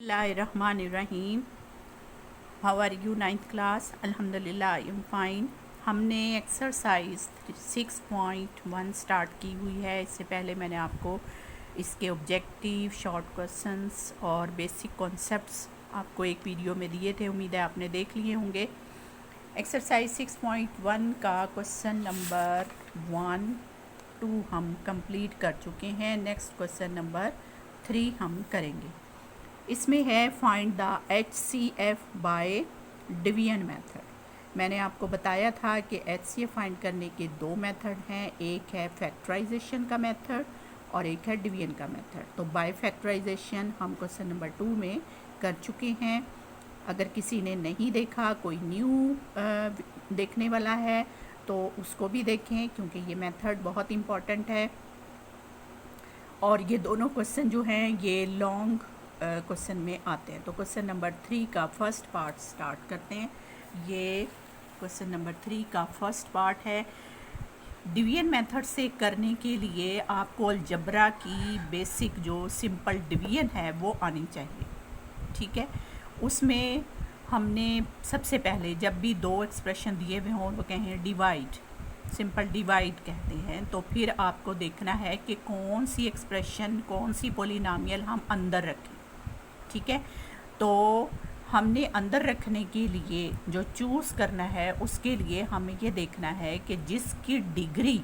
बिस्मिल्लाहिर्रहमानिर्रहीम। How are you? 9th class. अल्हम्दुलिल्लाह I am fine. हमने एक्सरसाइज 6.1 स्टार्ट की हुई है। इससे पहले मैंने आपको इसके ऑब्जेक्टिव, शॉर्ट क्वेश्चंस और बेसिक कॉन्सेप्ट्स आपको एक वीडियो में दिए थे। उम्मीद है आपने देख लिए होंगे। एक्सरसाइज 6.1 का क्वेश्चन नंबर 1, 2 हम कंप्लीट कर चुके हैं। नेक्स्ट क्वेश्चन नंबर 3 हम करेंगे। इसमें है find the HCF by division method. मैंने आपको बताया था कि HCF फाइंड करने के दो मेथड हैं, एक है फैक्टराइजेशन का मेथड और एक है डिवीजन का मेथड। तो बाय फैक्टराइजेशन हम क्वेश्चन नंबर 2 में कर चुके हैं। अगर किसी ने नहीं देखा, कोई न्यू देखने वाला है तो उसको भी देखें, क्योंकि ये मेथड बहुत इम्पॉर्टेंट है। और ये दोनों क्वेश्चन जो हैं ये लॉन्ग क्वेश्चन में आते हैं। तो क्वेश्चन नंबर 3 का फर्स्ट पार्ट स्टार्ट करते हैं। ये क्वेश्चन नंबर 3 का फर्स्ट पार्ट है। डिवीजन मेथड से करने के लिए आपको अलजबरा की बेसिक जो सिंपल डिवीजन है वो आनी चाहिए, ठीक है। उसमें हमने सबसे पहले जब भी दो एक्सप्रेशन दिए हुए हों, वो कहें डिवाइड, सिंपल डिवाइड कहते हैं, तो फिर आपको देखना है कि कौन सी एक्सप्रेशन, कौन सी पोलिनोमियल हम अंदर रखें, ठीक है। तो हमने अंदर रखने के लिए जो चूज़ करना है उसके लिए हमें ये देखना है कि जिसकी डिग्री,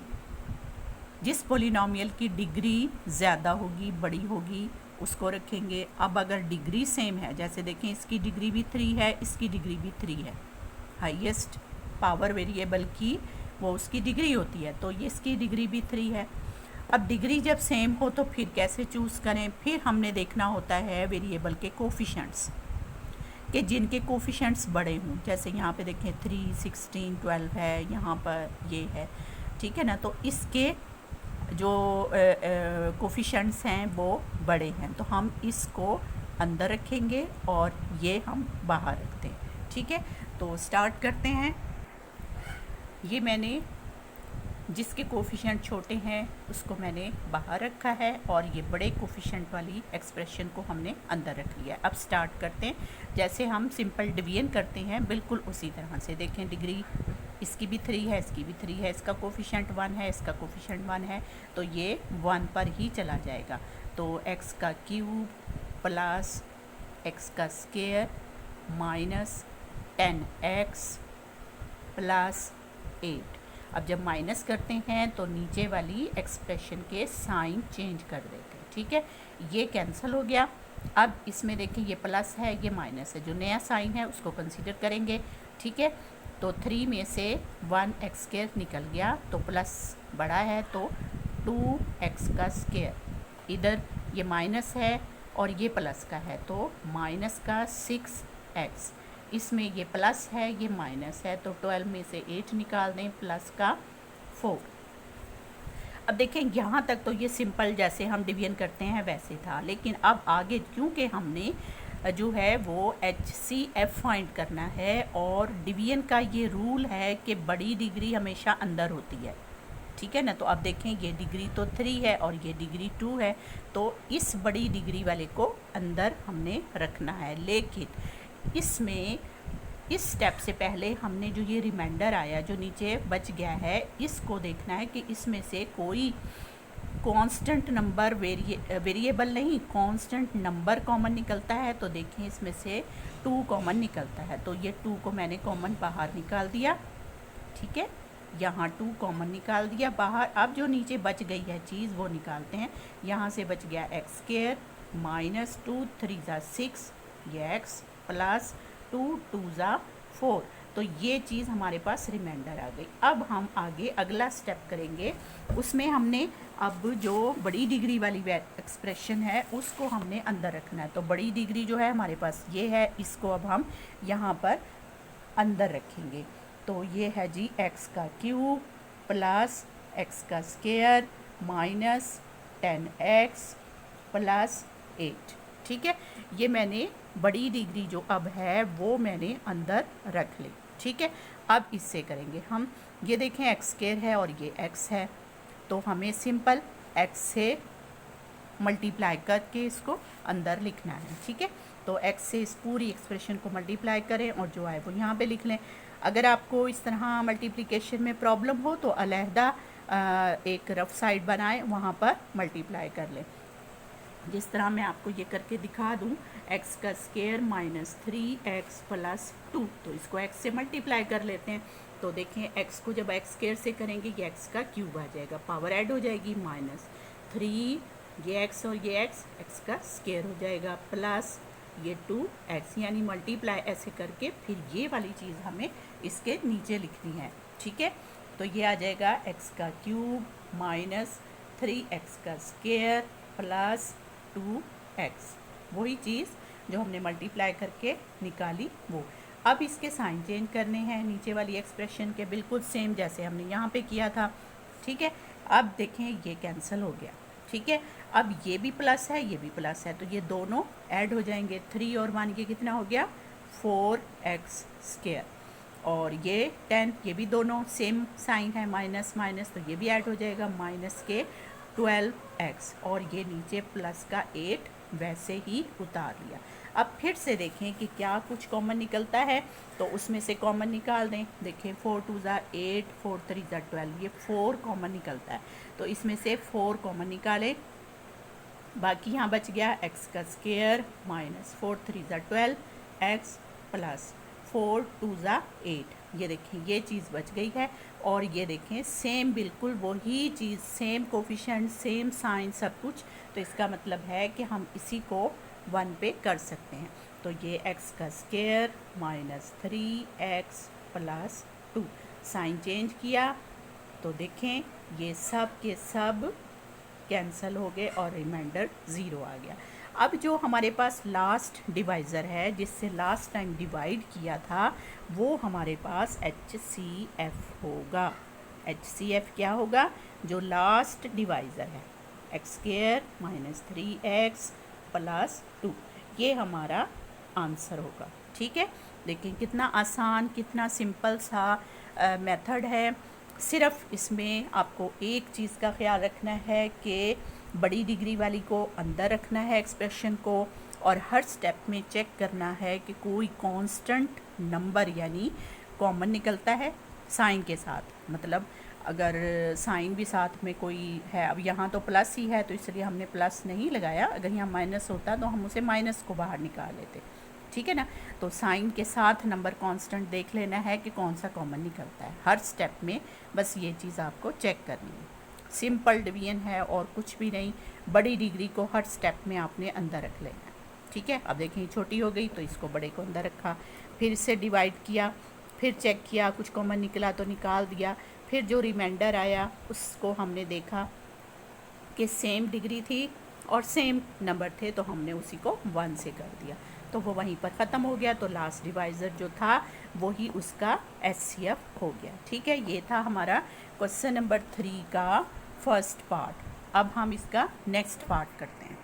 जिस पोलिनोमियल की डिग्री ज़्यादा होगी, बड़ी होगी, उसको रखेंगे। अब अगर डिग्री सेम है, जैसे देखें इसकी डिग्री भी 3 है, इसकी डिग्री भी 3 है, हाईएस्ट पावर वेरिएबल की वो उसकी डिग्री होती है, तो ये इसकी डिग्री भी 3 है। अब डिग्री जब सेम हो तो फिर कैसे चूज़ करें? फिर हमने देखना होता है वेरिएबल के कोफिशेंट्स, कि जिनके कोफिशेंट्स बड़े हों। जैसे यहाँ पे देखें 3, 16, 12 है, यहाँ पर ये है, ठीक है ना। तो इसके जो कोफिशेंट्स हैं वो बड़े हैं, तो हम इसको अंदर रखेंगे और ये हम बाहर रखते हैं, ठीक है। तो स्टार्ट करते हैं। ये मैंने जिसके कोफिशेंट छोटे हैं उसको मैंने बाहर रखा है और ये बड़े कोफिशेंट वाली एक्सप्रेशन को हमने अंदर रख लिया। अब स्टार्ट करते हैं, जैसे हम सिंपल डिवीजन करते हैं बिल्कुल उसी तरह से। देखें डिग्री इसकी भी 3 है, इसकी भी 3 है, इसका कोफिशेंट 1 है, इसका कोफिशेंट 1 है, तो ये 1 पर ही चला जाएगा। तो x का क्यूब प्लस x का स्क्वायर माइनस 10x प्लस 8। अब जब माइनस करते हैं तो नीचे वाली एक्सप्रेशन के साइन चेंज कर देते हैं, ठीक है। ये कैंसिल हो गया। अब इसमें देखिए ये प्लस है, ये माइनस है, जो नया साइन है उसको कंसीडर करेंगे, ठीक है। तो 3 में से 1x स्क्वायर निकल गया, तो प्लस बड़ा है तो 2x का स्क्वायर। इधर ये माइनस है और ये प्लस का है, तो माइनस का 6x। इसमें ये प्लस है, ये माइनस है, तो 12 में से 8 निकाल दें, प्लस का 4। अब देखें यहाँ तक तो ये सिंपल जैसे हम डिवीजन करते हैं वैसे था, लेकिन अब आगे क्योंकि हमने जो है वो HCF फाइंड करना है और डिवीजन का ये रूल है कि बड़ी डिग्री हमेशा अंदर होती है, ठीक है ना। तो अब देखें ये डिग्री तो 3 है और ये डिग्री 2 है, तो इस बड़ी डिग्री वाले को अंदर हमने रखना है। लेकिन इसमें इस स्टेप से पहले हमने जो ये रिमाइंडर आया जो नीचे बच गया है, इसको देखना है कि इसमें से कोई कांस्टेंट नंबर, वेरिएबल नहीं, कांस्टेंट नंबर कॉमन निकलता है। तो देखें इसमें से 2 कॉमन निकलता है, तो ये 2 को मैंने कॉमन बाहर निकाल दिया, ठीक है। यहाँ 2 कॉमन निकाल दिया बाहर। अब जो नीचे बच गई है चीज़ वो निकालते हैं। यहाँ से बच गया x स्क्वायर माइनस 2, 3 ज़ा 6, ये x प्लस 2, 2 ज़ा 4। तो ये चीज़ हमारे पास रिमाइंडर आ गई। अब हम आगे अगला स्टेप करेंगे। उसमें हमने अब जो बड़ी डिग्री वाली एक्सप्रेशन है उसको हमने अंदर रखना है। तो बड़ी डिग्री जो है हमारे पास ये है, इसको अब हम यहाँ पर अंदर रखेंगे। तो ये है जी x का क्यूब प्लस x का स्क्वायर माइनस 10x प्लस 8, ठीक है। ये मैंने बड़ी डिग्री जो अब है वो मैंने अंदर रख ली, ठीक है। अब इससे करेंगे हम, ये देखें x स्क्वायर है और ये x है, तो हमें सिंपल x से मल्टीप्लाई करके इसको अंदर लिखना है, ठीक है। तो x से इस पूरी एक्सप्रेशन को मल्टीप्लाई करें और जो आए वो यहाँ पे लिख लें। अगर आपको इस तरह मल्टीप्लिकेशन में प्रॉब्लम हो तो अलहदा एक रफ साइड बनाएं, वहाँ पर मल्टीप्लाई कर लें। जिस तरह मैं आपको ये करके दिखा दूँ, x का स्क्वायर माइनस 3x प्लस 2, तो इसको x से मल्टीप्लाई कर लेते हैं। तो देखें x को जब x स्क्वायर से करेंगे ये x का क्यूब आ जाएगा, पावर ऐड हो जाएगी, माइनस 3 ये x और ये x का स्क्वायर हो जाएगा, प्लस ये 2x, यानी मल्टीप्लाई ऐसे करके फिर ये वाली चीज़ हमें इसके नीचे लिखनी है। ठीक है, तो ये आ जाएगा x का क्यूब माइनस 3x का स्क्वायर प्लस 2x, वही चीज़ जो हमने मल्टीप्लाई करके निकाली वो। अब इसके साइन चेंज करने हैं नीचे वाली एक्सप्रेशन के, बिल्कुल सेम जैसे हमने यहाँ पे किया था। ठीक है, अब देखें ये कैंसिल हो गया। ठीक है, अब ये भी प्लस है, ये भी प्लस है, तो ये दोनों ऐड हो जाएंगे। 3 और 1 ये कितना हो गया, 4x स्क्वायर, और ये 10, ये भी दोनों सेम साइन है, माइनस माइनस, तो ये भी ऐड हो जाएगा, माइनस के 12x, और ये नीचे प्लस का 8 वैसे ही उतार लिया। अब फिर से देखें कि क्या कुछ कॉमन निकलता है, तो उसमें से कॉमन निकाल दें। देखें 4 2 ज़ा 8, 4 3 ज़ा 12, ये 4 कॉमन निकलता है, तो इसमें से 4 कॉमन निकालें। बाकी यहाँ बच गया x का स्क्वायर माइनस 4 3 ज़ा 12 x प्लस 4 2 ज़ा 8, ये देखें ये चीज़ बच गई है। और ये देखें सेम, बिल्कुल वही चीज़, सेम कोफिशिएंट, सेम साइन, सब कुछ। तो इसका मतलब है कि हम इसी को 1 पे कर सकते हैं। तो ये x का square minus 3x plus 2, sign change किया तो देखें ये सब के सब कैंसिल हो गए और रिमाइंडर 0 आ गया। अब जो हमारे पास लास्ट डिवाइज़र है, जिससे लास्ट टाइम डिवाइड किया था, वो हमारे पास HCF होगा। HCF क्या होगा, जो लास्ट डिवाइज़र है, x square minus 3x plus 2, ये हमारा आंसर होगा। ठीक है, देखिए कितना आसान, कितना सिंपल सा मेथड है। सिर्फ इसमें आपको एक चीज़ का ख्याल रखना है कि बड़ी डिग्री वाली को अंदर रखना है एक्सप्रेशन को, और हर स्टेप में चेक करना है कि कोई कांस्टेंट नंबर यानी कॉमन निकलता है साइन के साथ। मतलब अगर साइन भी साथ में कोई है, अब यहाँ तो प्लस ही है तो इसलिए हमने प्लस नहीं लगाया, अगर यहाँ माइनस होता तो हम उसे माइनस को बाहर निकाल लेते। ठीक है ना, तो साइन के साथ नंबर कांस्टेंट देख लेना है कि कौन सा कॉमन निकलता है हर स्टेप में, बस ये चीज़ आपको चेक करनी है। सिंपल डिवीजन है और कुछ भी नहीं, बड़ी डिग्री को हर स्टेप में आपने अंदर रख लेना है। ठीक है, अब देखें छोटी हो गई तो इसको बड़े को अंदर रखा, फिर इससे डिवाइड किया, फिर चेक किया कुछ कॉमन निकला तो निकाल दिया, फिर जो रिमाइंडर आया उसको हमने देखा कि सेम डिग्री थी और सेम नंबर थे, तो हमने उसी को 1 से कर दिया, तो वो वहीं पर ख़त्म हो गया। तो लास्ट डिवाइज़र जो था वही उसका HCF हो गया। ठीक है, ये था हमारा क्वेश्चन नंबर 3 का फर्स्ट पार्ट। अब हम इसका नेक्स्ट पार्ट करते हैं।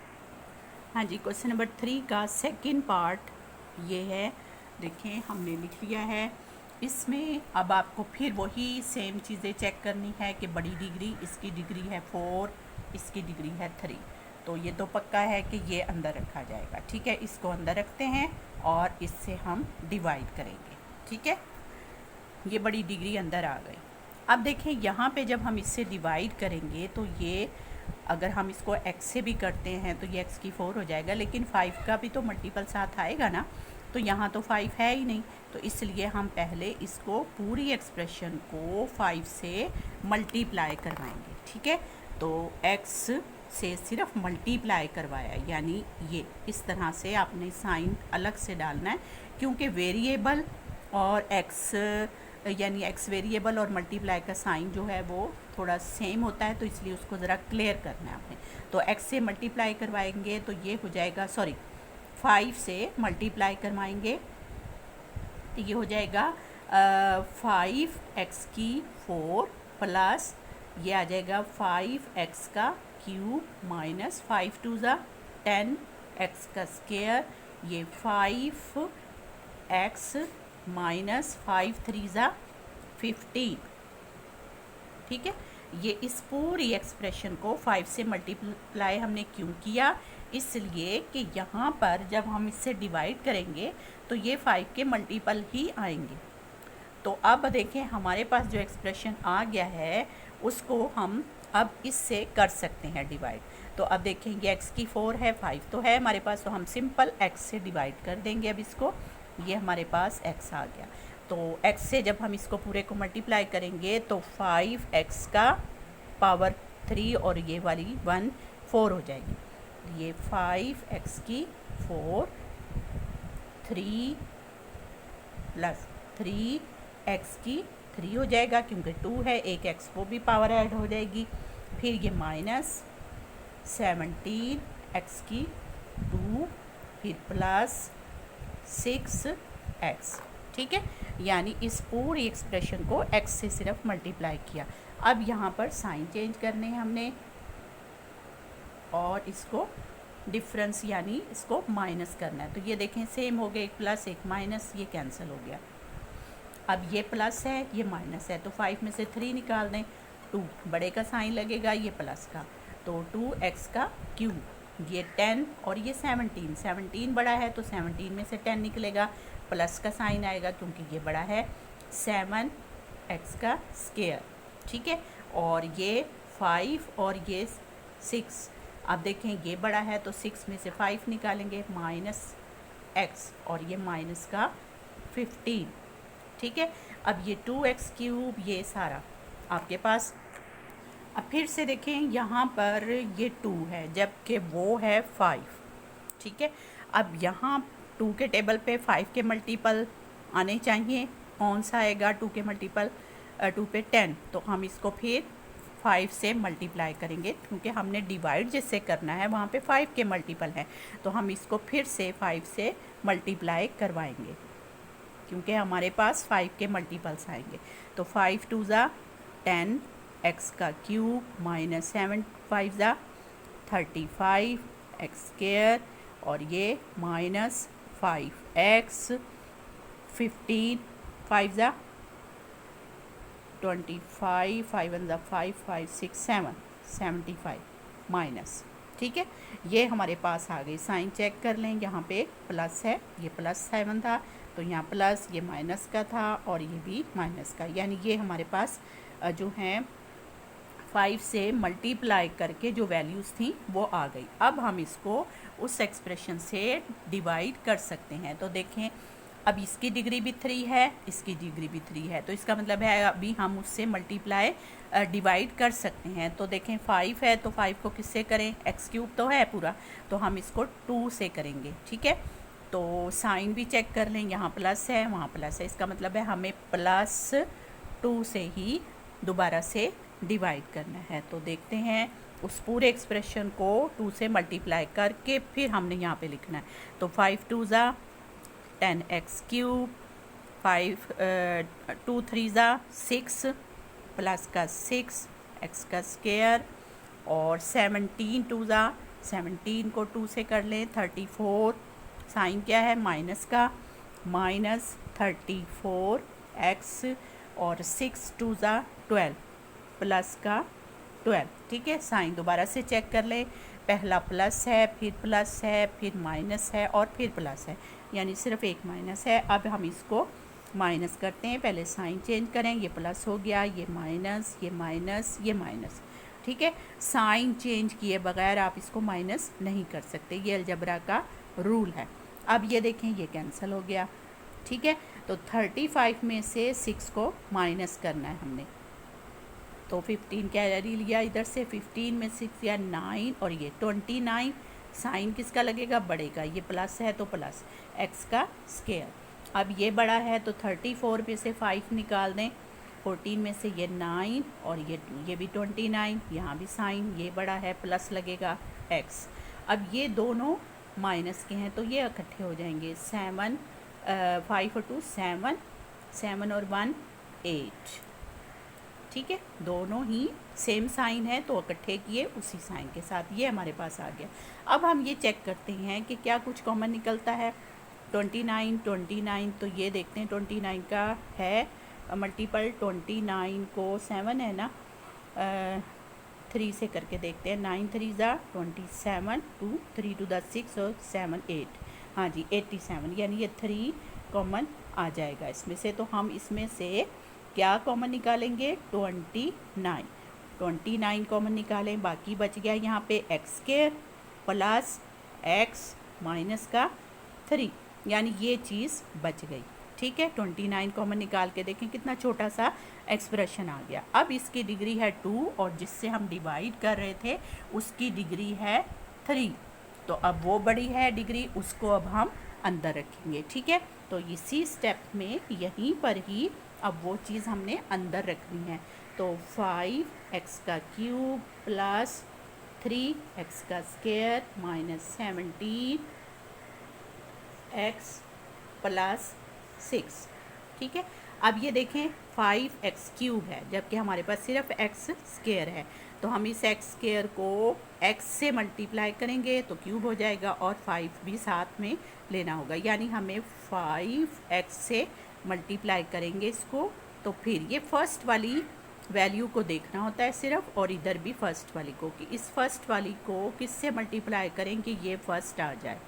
हाँ जी, क्वेश्चन नंबर 3 का सेकंड पार्ट ये है, देखें हमने लिख लिया है। इसमें अब आपको फिर वही सेम चीज़ें चेक करनी है कि बड़ी डिग्री, इसकी डिग्री है 4, इसकी डिग्री है 3, तो ये तो पक्का है कि ये अंदर रखा जाएगा। ठीक है, इसको अंदर रखते हैं और इससे हम डिवाइड करेंगे। ठीक है, ये बड़ी डिग्री अंदर आ गई। अब देखें यहाँ पे जब हम इससे डिवाइड करेंगे तो ये, अगर हम इसको x से भी करते हैं तो ये x की 4 हो जाएगा, लेकिन 5 का भी तो मल्टीपल साथ आएगा ना, तो यहाँ तो 5 है ही नहीं, तो इसलिए हम पहले इसको पूरी एक्सप्रेशन को 5 से मल्टीप्लाई करवाएंगे। ठीक है, तो x से सिर्फ मल्टीप्लाई करवाया, यानी ये इस तरह से आपने साइन अलग से डालना है, क्योंकि वेरिएबल और x यानी x वेरिएबल और मल्टीप्लाई का साइन जो है वो थोड़ा सेम होता है, तो इसलिए उसको ज़रा क्लियर करना है आपने। तो x से मल्टीप्लाई करवाएंगे तो ये हो जाएगा, 5 से मल्टीप्लाई करवाएंगे तो ये हो जाएगा 5x की 4 प्लस ये आ जाएगा 5x का क्यूब माइनस 5 2 ज़ा 10 x का स्क्वायर, ये 5x माइनस 5 3 ज़ा 15। ठीक है, ये इस पूरी एक्सप्रेशन को 5 से मल्टीप्लाई हमने क्यों किया इसलिए कि यहाँ पर जब हम इससे डिवाइड करेंगे तो ये 5 के मल्टीपल ही आएंगे। तो अब देखें हमारे पास जो एक्सप्रेशन आ गया है उसको हम अब इससे कर सकते हैं डिवाइड। तो अब देखें ये x की 4 है, 5 तो है हमारे पास, तो हम सिंपल x से डिवाइड कर देंगे। अब इसको, ये हमारे पास x आ गया। तो x से जब हम इसको पूरे को मल्टीप्लाई करेंगे तो 5x का पावर 3 और ये वाली 1 4 हो जाएगी। ये 5x की 4 3 प्लस 3x की 3 हो जाएगा क्योंकि 2 है, एक x वो भी पावर ऐड हो जाएगी। फिर ये माइनस 17x की 2, फिर प्लस 6x। ठीक है, यानी इस पूरी एक्सप्रेशन को x से सिर्फ मल्टीप्लाई किया। अब यहाँ पर साइन चेंज करने हैं हमने और इसको डिफरेंस यानी इसको माइनस करना है। तो ये देखें सेम हो गए, एक प्लस एक माइनस, ये कैंसिल हो गया। अब ये प्लस है ये माइनस है, तो 5 में से 3 निकाल दें, 2 बड़े का साइन लगेगा ये प्लस का, तो 2x का क्यूब, ये 10 और ये 17 बड़ा है तो 17 में से 10 निकलेगा, प्लस का साइन आएगा क्योंकि ये बड़ा है, 7x का स्क्वायर। ठीक है, और ये 5 और ये 6। अब देखें ये बड़ा है तो 6 में से 5 निकालेंगे, माइनस x और ये माइनस का 15। ठीक है, अब ये 2x क्यूब ये सारा आपके पास। अब फिर से देखें यहाँ पर ये 2 है जबकि वो है 5। ठीक है, अब यहाँ 2 के टेबल पे 5 के मल्टीपल आने चाहिए। कौन सा आएगा 2 के मल्टीपल? 2 पे 10, तो हम इसको फिर 5 से मल्टीप्लाई करेंगे क्योंकि हमने डिवाइड जिससे करना है वहाँ पे 5 के मल्टीपल हैं, तो हम इसको फिर से 5 से मल्टीप्लाई करवाएंगे क्योंकि हमारे पास 5 के मल्टीपल्स आएंगे। तो 5 2 ज़ा 10 x का क्यूब माइनस 7 5 ज़ा 35 x स्क्वायर और ये माइनस 5x 15 5 ज़ा 25 5 1 ज़ा 5 5 6 7 75 माइनस। ठीक है, ये हमारे पास आ गई। साइन चेक कर लें, यहाँ पे प्लस है, ये प्लस 7 था तो यहाँ प्लस, ये माइनस का था और ये भी माइनस का, यानी ये हमारे पास जो हैं 5 से मल्टीप्लाई करके जो वैल्यूज़ थी वो आ गई। अब हम इसको उस एक्सप्रेशन से डिवाइड कर सकते हैं। तो देखें अब इसकी डिग्री भी 3 है, इसकी डिग्री भी 3 है, तो इसका मतलब है अभी हम उससे मल्टीप्लाई डिवाइड कर सकते हैं। तो देखें 5 है तो 5 को किससे करें? x क्यूब तो है पूरा, तो हम इसको 2 से करेंगे। ठीक है, तो साइन भी चेक कर लें, यहाँ प्लस है वहाँ प्लस है, इसका मतलब है हमें प्लस 2 से ही दोबारा से डिवाइड करना है। तो देखते हैं उस पूरे एक्सप्रेशन को 2 से मल्टीप्लाई करके फिर हमने यहाँ पे लिखना है। तो 5 2 ज़ा 10x क्यूब, 2 3 ज़ा 6 प्लस का 6 x का स्क्वायर और 17 2 ज़ा 17 को 2 से कर लें 34, साइन क्या है माइनस का, माइनस 34x और 6 2 ज़ा 12 प्लस का 12। ठीक है, साइन दोबारा से चेक कर लें, पहला प्लस है फिर प्लस है फिर माइनस है और फिर प्लस है, यानी सिर्फ एक माइनस है। अब हम इसको माइनस करते हैं, पहले साइन चेंज करें, ये प्लस हो गया, ये माइनस, ये माइनस, ये माइनस। ठीक है, साइन चेंज किए बगैर आप इसको माइनस नहीं कर सकते, ये अलजबरा का रूल है। अब ये देखें ये कैंसिल हो गया। ठीक है, तो 35 में से 6 को माइनस करना है हमने, तो 15 कैरी लिया इधर से, 15 में 6 या 9 और ये 29। साइन किसका लगेगा? बड़े का, ये प्लस है तो प्लस x का स्क्वायर। अब ये बड़ा है तो 34 में से 5 निकाल दें, 14 में से ये 9 और ये भी 29, यहाँ भी साइन ये बड़ा है प्लस लगेगा x। अब ये दोनों माइनस के हैं तो ये इकट्ठे हो जाएंगे, 7 5 और 2 7, 7 और 1 8। ठीक है, दोनों ही सेम साइन है तो इकट्ठे किए उसी साइन के साथ, ये हमारे पास आ गया। अब हम ये चेक करते हैं कि क्या कुछ कॉमन निकलता है। 29 तो ये देखते हैं 29 का है मल्टीपल, 29 को 7 है ना, 3 से करके देखते हैं। 9 3 ज़ा 27, 2 3 टू द 6 और 7 8, हाँ जी 87, यानी ये 3 कॉमन आ जाएगा इसमें से। तो हम इसमें से क्या कॉमन निकालेंगे? 29 कॉमन निकालें। बाकी बच गया यहाँ पे x square plus x minus का 3, यानी ये चीज़ बच गई। ठीक है, 29 कॉमन निकाल के देखें कितना छोटा सा एक्सप्रेशन आ गया। अब इसकी डिग्री है 2 और जिससे हम डिवाइड कर रहे थे उसकी डिग्री है 3, तो अब वो बड़ी है डिग्री, उसको अब हम अंदर रखेंगे। ठीक है, तो इसी स्टेप में यहीं पर ही अब वो चीज़ हमने अंदर रखनी है। तो 5x का क्यूब प्लस 3x का स्क्वायर माइनस 17x प्लस 6। ठीक है, अब ये देखें 5x क्यूब है जबकि हमारे पास सिर्फ x स्क्वायर है, तो हम इस x स्क्वायर को x से मल्टीप्लाई करेंगे तो क्यूब हो जाएगा और 5 भी साथ में लेना होगा, यानी हमें 5x से मल्टीप्लाई करेंगे इसको। तो फिर ये फर्स्ट वाली वैल्यू को देखना होता है सिर्फ, और इधर भी फर्स्ट वाली को, कि इस फर्स्ट वाली को किससे मल्टीप्लाई करें कि ये फर्स्ट आ जाए।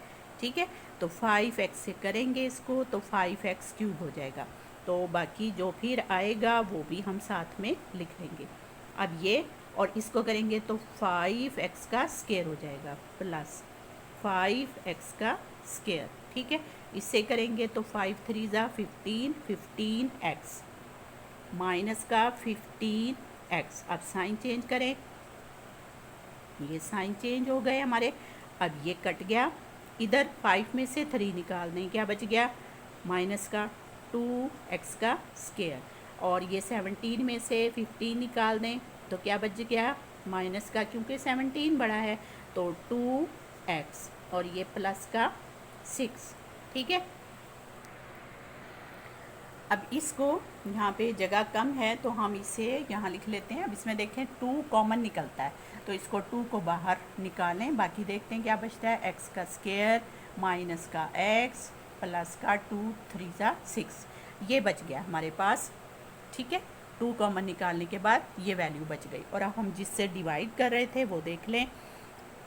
ठीक है, तो 5x से करेंगे इसको तो 5x क्यूब हो जाएगा, तो बाकी जो फिर आएगा वो भी हम साथ में लिख लेंगे। अब ये और इसको करेंगे तो 5x का स्क्वायर हो जाएगा प्लस 5x का स्क्वायर। ठीक है, इससे करेंगे तो 5 3 ज़ा 15, 15x माइनस का 15x। अब साइन चेंज करें, ये साइन चेंज हो गए हमारे। अब ये कट गया, इधर 5 में से 3 निकाल दें, क्या बच गया? माइनस का 2x का स्क्वायर, और ये 17 में से 15 निकाल दें तो क्या बच गया? माइनस का, क्योंकि 17 बड़ा है तो 2x, और ये प्लस का 6। ठीक है, अब इसको यहाँ पे जगह कम है तो हम इसे यहाँ लिख लेते हैं। अब इसमें देखें 2 कॉमन निकलता है तो इसको 2 को बाहर निकालें, बाकी देखते हैं क्या बचता है। x का स्क्वायर माइनस का x प्लस का 2 3 ज़ा 6, ये बच गया हमारे पास। ठीक है, 2 कॉमन निकालने के बाद ये वैल्यू बच गई। और अब हम जिससे डिवाइड कर रहे थे वो देख लें,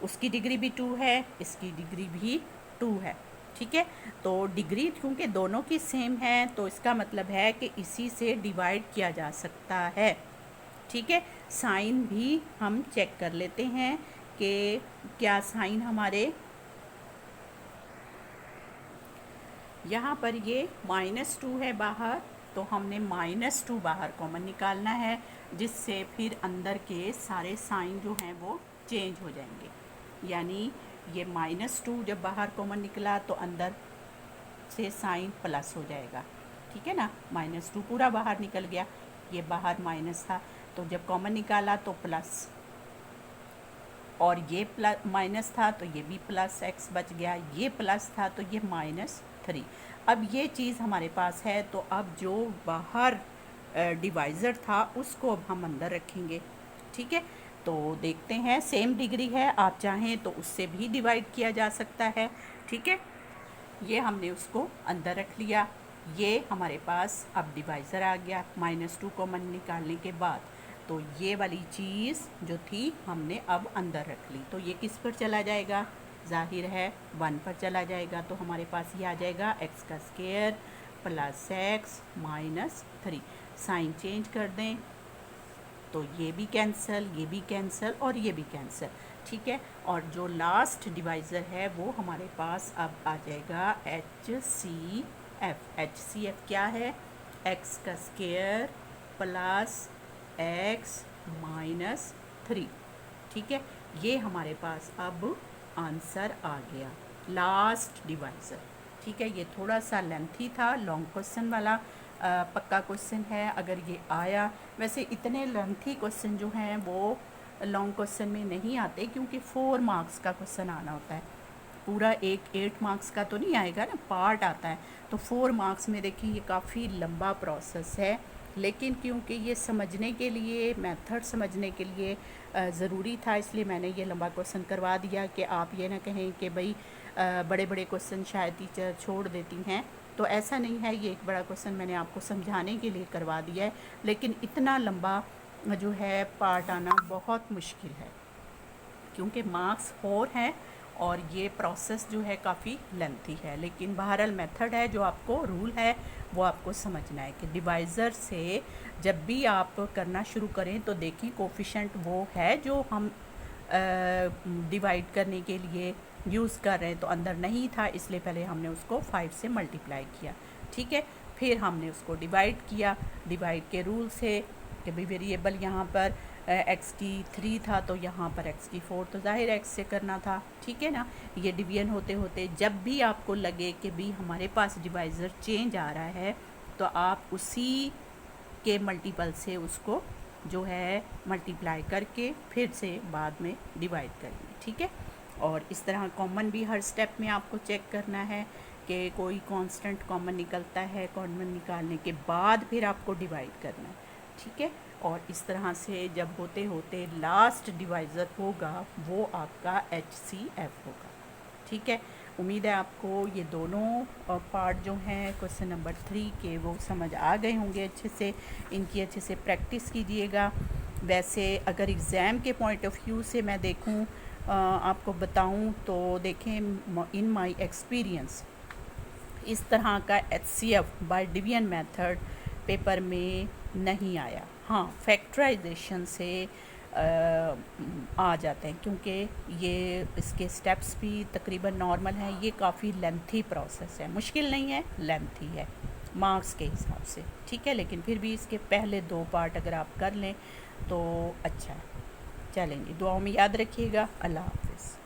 उसकी डिग्री भी 2 है, इसकी डिग्री भी 2 है। ठीक है, तो डिग्री क्योंकि दोनों की सेम है तो इसका मतलब है कि इसी से डिवाइड किया जा सकता है। ठीक है, साइन भी हम चेक कर लेते हैं कि क्या साइन हमारे यहाँ पर ये -2 है बाहर, तो हमने -2 बाहर कॉमन निकालना है, जिससे फिर अंदर के सारे साइन जो हैं वो चेंज हो जाएंगे। यानी ये -2 जब बाहर कॉमन निकला तो अंदर से साइन प्लस हो जाएगा। ठीक है ना, -2 पूरा बाहर निकल गया, ये बाहर माइनस था तो जब कॉमन निकाला तो प्लस, और ये प्लस माइनस था तो ये भी प्लस x बच गया, ये प्लस था तो ये -3। अब ये चीज़ हमारे पास है, तो अब जो बाहर डिवाइज़र था उसको अब हम अंदर रखेंगे। ठीक है, तो देखते हैं, सेम डिग्री है, आप चाहें तो उससे भी डिवाइड किया जा सकता है। ठीक है, ये हमने उसको अंदर रख लिया, ये हमारे पास अब डिवाइज़र आ गया -2 कॉमन निकालने के बाद। तो ये वाली चीज़ जो थी हमने अब अंदर रख ली, तो ये किस पर चला जाएगा? जाहिर है 1 पर चला जाएगा। तो हमारे पास ये आ जाएगा x का square plus x minus 3। Sign change कर दें तो ये भी कैंसिल, ये भी कैंसिल और ये भी कैंसिल। ठीक है, और जो लास्ट डिवाइज़र है वो हमारे पास अब आ जाएगा HCF। HCF क्या है? x का स्क्वायर प्लस x माइनस 3। ठीक है, ये हमारे पास अब आंसर आ गया, लास्ट डिवाइज़र। ठीक है, ये थोड़ा सा लेंथी था, लॉन्ग क्वेश्चन वाला पक्का क्वेश्चन है अगर ये आया। वैसे इतने लेंथी क्वेश्चन जो हैं वो लॉन्ग क्वेश्चन में नहीं आते, क्योंकि 4 मार्क्स का क्वेश्चन आना होता है, पूरा एक 8 मार्क्स का तो नहीं आएगा ना, पार्ट आता है। तो 4 मार्क्स में देखिए ये काफ़ी लंबा प्रोसेस है, लेकिन क्योंकि ये समझने के लिए, मेथड समझने के लिए ज़रूरी था, इसलिए मैंने ये लंबा क्वेश्चन करवा दिया कि आप ये ना कहें कि भाई बड़े बड़े क्वेश्चन शायद टीचर छोड़ देती हैं, तो ऐसा नहीं है। ये एक बड़ा क्वेश्चन मैंने आपको समझाने के लिए करवा दिया है, लेकिन इतना लंबा जो है पार्ट आना बहुत मुश्किल है, क्योंकि मार्क्स 4 हैं और ये प्रोसेस जो है काफ़ी लेंथी है। लेकिन बहरहाल मेथड है, जो आपको रूल है वो आपको समझना है कि डिवाइज़र से जब भी आप करना शुरू करें तो देखें कोफिशेंट वो है जो हम डिवाइड करने के लिए यूज़ कर रहे हैं, तो अंदर नहीं था, इसलिए पहले हमने उसको 5 से मल्टीप्लाई किया, ठीक है। फिर हमने उसको डिवाइड किया, डिवाइड के रूल से कि भाई वेरिएबल यहाँ पर एक्स की 3 था तो यहाँ पर एक्स की 4, तो ज़ाहिर एक्स से करना था, ठीक है ना। ये डिवीजन होते होते जब भी आपको लगे कि भाई हमारे पास डिवाइज़र चेंज आ रहा है, तो आप उसी के मल्टीपल से उसको जो है मल्टीप्लाई करके फिर से बाद में डिवाइड करेंगे, ठीक है। और इस तरह कॉमन भी हर स्टेप में आपको चेक करना है कि कोई कांस्टेंट कॉमन निकलता है, कॉमन निकालने के बाद फिर आपको डिवाइड करना है, ठीक है। और इस तरह से जब होते होते लास्ट डिवाइज़र होगा वो आपका HCF होगा, ठीक है। उम्मीद है आपको ये दोनों पार्ट जो हैं क्वेश्चन नंबर 3 के वो समझ आ गए होंगे अच्छे से। इनकी अच्छे से प्रैक्टिस कीजिएगा। वैसे अगर एग्ज़ाम के पॉइंट ऑफ व्यू से मैं देखूं, आपको बताऊं तो देखें, इन माय एक्सपीरियंस इस तरह का HCF by division method paper में नहीं आया। हाँ, फैक्टराइजेशन से आ जाते हैं, क्योंकि ये इसके स्टेप्स भी तकरीबन नॉर्मल हैं। ये काफ़ी लेंथी प्रोसेस है, मुश्किल नहीं है, लेंथी है मार्क्स के हिसाब से, ठीक है। लेकिन फिर भी इसके पहले 2 पार्ट अगर आप कर लें तो अच्छा है। चलेंगे, दुआओं में याद रखिएगा। अल्लाह हाफ़िज़।